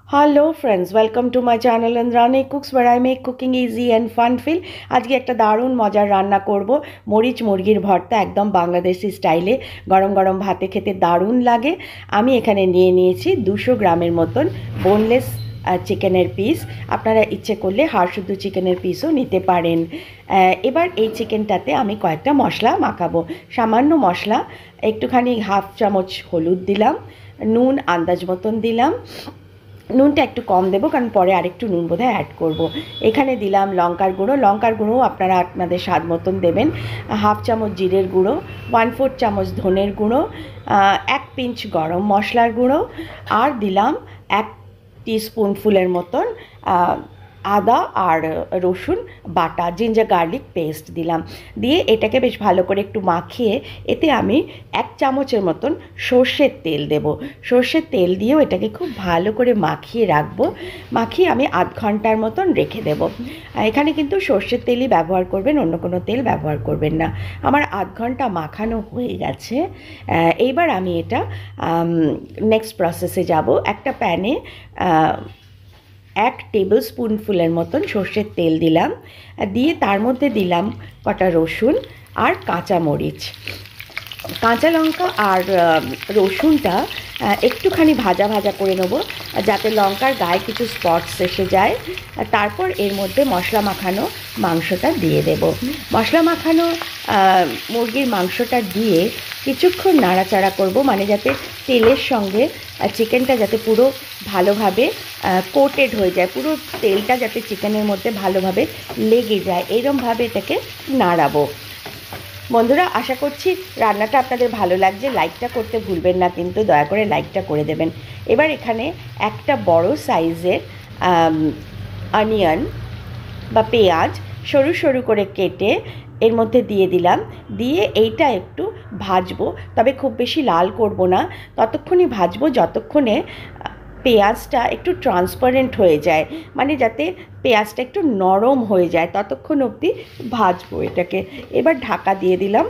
Hello friends, welcome to my channel Indrani cooks where I make cooking easy and fun feel। আজকে একটা দারুণ মজার রান্না করব, মরিচ মুরগির ভর্তা, একদম বাংলাদেশি স্টাইলে। গরম গরম ভাতে খেতে দারুণ লাগে। আমি এখানে নিয়ে নিয়েছি 200 গ্রামের মতন বোনলেস চিকেনের পিস। আপনারা ইচ্ছে করলে হাড় শুদ্ধ চিকেনের পিসও নিতে পারেন। এবার এই চিকেনটাতে আমি কয়েকটা মশলা মাখাবো। সামান্য মশলা, একটুখানি হাফ চামচ হলুদ দিলাম, নুন আন্দাজ মতন দিলাম। নুনটা একটু কম দেবো কারণ পরে আরেকটু নুন বোধহয় অ্যাড করব। এখানে দিলাম লঙ্কার গুঁড়ো আপনারা আপনাদের স্বাদ মতন দেবেন। হাফ চামচ জিরের গুঁড়ো, 1/4 চামচ ধনের গুঁড়ো, 1 পিঞ্চ গরম মশলার গুঁড়ো, আর দিলাম 1 টিস্পুনফুলের মতন আদা আর রসুন বাটা, জিঞ্জার গার্লিক পেস্ট দিলাম। দিয়ে এটাকে বেশ ভালো করে একটু মাখিয়ে এতে আমি 1 চামচের মতন সর্ষের তেল দেব। সর্ষের তেল দিয়েও এটাকে খুব ভালো করে মাখিয়ে রাখবো। মাখিয়ে আমি আধ ঘন্টার মতন রেখে দেব। এখানে কিন্তু সর্ষের তেলই ব্যবহার করবেন, অন্য কোনো তেল ব্যবহার করবেন না। আমার আধ ঘন্টা মাখানো হয়ে গেছে। এইবার আমি এটা নেক্সট প্রসেসে যাব। একটা প্যানে 1 টেবিল স্পুনফুলের মতন সর্ষের তেল দিলাম, দিয়ে তার মধ্যে দিলাম কটা রসুন আর কাঁচা মরিচ। কাঁচা লঙ্কা আর রসুনটা একটুখানি ভাজা ভাজা করে নেব যাতে লঙ্কার গায়ে কিছু স্পটস এসে যায়। তারপর এর মধ্যে মশলা মাখানো মাংসটা দিয়ে দেব। মশলা মাখানো মুরগির মাংসটা দিয়ে কিছুক্ষণ নাড়াচাড়া করব, মানে যাতে তেলের সঙ্গে চিকেনটা যাতে পুরো ভালোভাবে কোটেড হয়ে যায়, পুরো তেলটা যাতে চিকেনের মধ্যে ভালোভাবে লেগে যায়, এরমভাবে এটাকে নাড়াবো। বন্ধুরা, আশা করছি রান্নাটা আপনাদের ভালো লাগছে। লাইকটা করতে ভুলবেন না, কিন্তু দয়া করে লাইকটা করে দেবেন। এবার এখানে একটা বড় সাইজের অনিয়ন বা পেঁয়াজ সরু সরু করে কেটে এর মধ্যে দিয়ে দিলাম। দিয়ে এইটা একটু ভাজবো, তবে খুব বেশি লাল করব না। ততক্ষণই ভাজবো যতক্ষণে পেঁয়াজটা একটু ট্রান্সপারেন্ট হয়ে যায়, মানে যাতে পেঁয়াজটা একটু নরম হয়ে যায়, ততক্ষণ অবধি ভাজবো এটাকে। এবার ঢাকা দিয়ে দিলাম।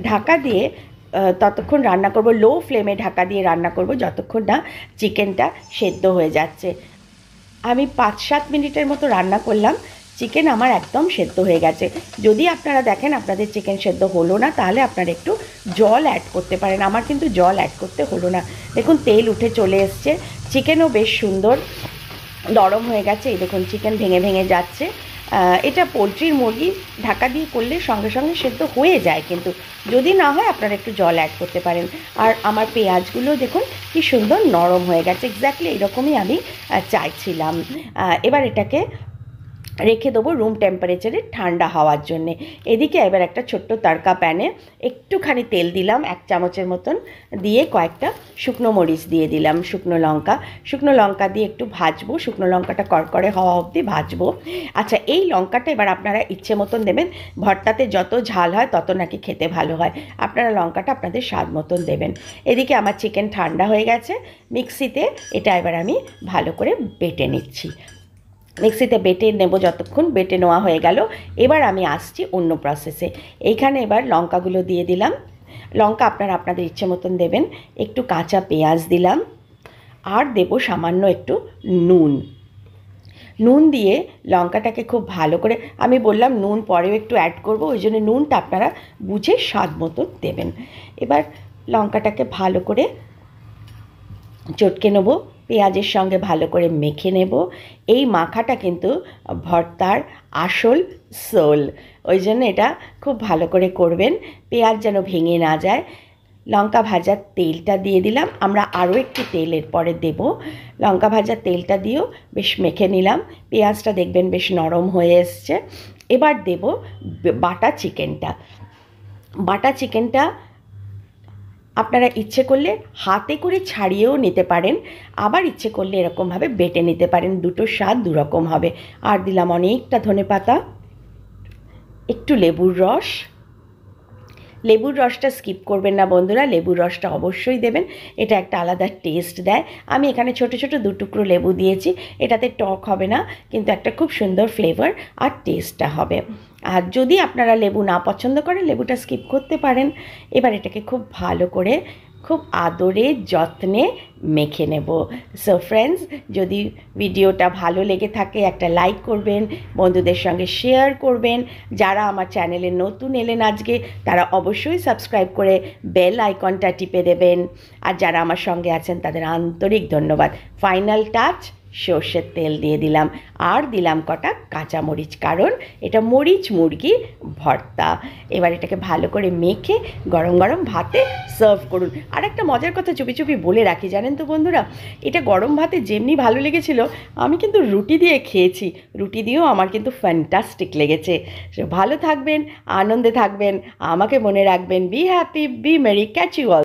ঢাকা দিয়ে ততক্ষণ রান্না করব, লো ফ্লেমে ঢাকা দিয়ে রান্না করব যতক্ষণ না চিকেনটা সেদ্ধ হয়ে যাচ্ছে। আমি 5-7 মিনিটের মতো রান্না করলাম, চিকেন আমার একদম সেদ্ধ হয়ে গেছে। যদি আপনারা দেখেন আপনাদের চিকেন সেদ্ধ হলো না, তাহলে আপনারা একটু জল অ্যাড করতে পারেন। আমার কিন্তু জল অ্যাড করতে হলো না। দেখুন তেল উঠে চলে এসছে, চিকেনও বেশ সুন্দর নরম হয়ে গেছে। এই দেখুন চিকেন ভেঙে ভেঙে যাচ্ছে। এটা পোলট্রির মুরগি ঢাকা দিয়ে করলে সঙ্গে সঙ্গে সেদ্ধ হয়ে যায়, কিন্তু যদি না হয় আপনারা একটু জল অ্যাড করতে পারেন। আর আমার পেঁয়াজগুলো দেখুন কি সুন্দর নরম হয়ে গেছে, এক্স্যাক্টলি এরকমই আমি চাইছিলাম। এবার এটাকে রেখে দেবো রুম টেম্পারেচারে ঠান্ডা হওয়ার জন্যে। এদিকে এবার একটা ছোট্ট তড়কা প্যানে একটুখানি তেল দিলাম, 1 চামচের মতন, দিয়ে কয়েকটা শুকনো মরিচ দিয়ে দিলাম, শুকনো লঙ্কা দিয়ে একটু ভাজবো। শুকনো লঙ্কাটা কড়কড়ে হওয়া অবধি ভাজবো। আচ্ছা, এই লঙ্কাটা এবার আপনারা ইচ্ছে মতন দেবেন। ভর্তাতে যত ঝাল হয় তত নাকি খেতে ভালো হয়। আপনারা লঙ্কাটা আপনাদের স্বাদ মতন দেবেন। এদিকে আমার চিকেন ঠান্ডা হয়ে গেছে। মিক্সিতে এটা এবার আমি ভালো করে বেটে নিচ্ছি। মিক্সিতে বেটে নেব, যতক্ষণ বেটে নেওয়া হয়ে গেল। এবার আমি আসছি অন্য প্রসেসে। এইখানে এবার লঙ্কাগুলো দিয়ে দিলাম। লঙ্কা আপনারা আপনাদের ইচ্ছে মতন দেবেন। একটু কাঁচা পেঁয়াজ দিলাম, আর দেব সামান্য একটু নুন দিয়ে লঙ্কাটাকে খুব ভালো করে, আমি বললাম নুন পরেও একটু অ্যাড করব, ওই জন্য নুনটা আপনারা বুঝে স্বাদ মতন দেবেন। এবার লঙ্কাটাকে ভালো করে চটকে নেব, পেঁয়াজের সঙ্গে ভালো করে মেখে নেব। এই মাখাটা কিন্তু ভর্তার আসল সোল, ওই জন্য এটা খুব ভালো করে করবেন, পেঁয়াজ যেন ভেঙে না যায়। লঙ্কা ভাজার তেলটা দিয়ে দিলাম, আমরা আরও একটু তেল এরপরে দেব। লঙ্কা ভাজার তেলটা দিয়েও বেশ মেখে নিলাম। পেঁয়াজটা দেখবেন বেশ নরম হয়ে এসছে। এবার দেব বাটা চিকেনটা আপনারা ইচ্ছে করলে হাতে করে ছাড়িয়েও নিতে পারেন, আবার ইচ্ছে করলে এরকমভাবে বেটে নিতে পারেন। দুটোর স্বাদ দুরকম হবে। আর দিলাম অনেকটা ধনেপাতা, একটু লেবুর রসটা স্কিপ করবেন না বন্ধুরা, লেবুর রসটা অবশ্যই দেবেন, এটা একটা আলাদা টেস্ট দেয়। আমি এখানে ছোট ছোট 2 টুকরো লেবু দিয়েছি, এটাতে টক হবে না, কিন্তু একটা খুব সুন্দর ফ্লেভার আর টেস্টটা হবে। আর যদি আপনারা লেবু না পছন্দ করেন, লেবুটা স্কিপ করতে পারেন। এবার এটাকে খুব ভালো করে খুব আদরে যত্নে মেখে নেব। সো ফ্রেন্ডস, যদি ভিডিওটা ভালো লেগে থাকে একটা লাইক করবেন, বন্ধুদের সঙ্গে শেয়ার করবেন। যারা আমার চ্যানেলে নতুন এলেন আজকে, তারা অবশ্যই সাবস্ক্রাইব করে বেল আইকনটা টিপে দেবেন। আর যারা আমার সঙ্গে আছেন তাদের আন্তরিক ধন্যবাদ। ফাইনাল টাচ, সর্ষের তেল দিয়ে দিলাম, আর দিলাম কটা কাঁচামরিচ, কারণ এটা মরিচ মুরগি ভর্তা। এবার এটাকে ভালো করে মেখে গরম গরম ভাতে সার্ভ করুন। আর একটা মজার কথা চুপি চুপি বলে রাখি, জানেন তো বন্ধুরা, এটা গরম ভাতে যেমনি ভালো লেগেছিল, আমি কিন্তু রুটি দিয়ে খেয়েছি, রুটি দিয়েও আমার কিন্তু ফ্যান্টাস্টিক লেগেছে। ভালো থাকবেন, আনন্দে থাকবেন, আমাকে মনে রাখবেন। Be happy, be merry, catch you all.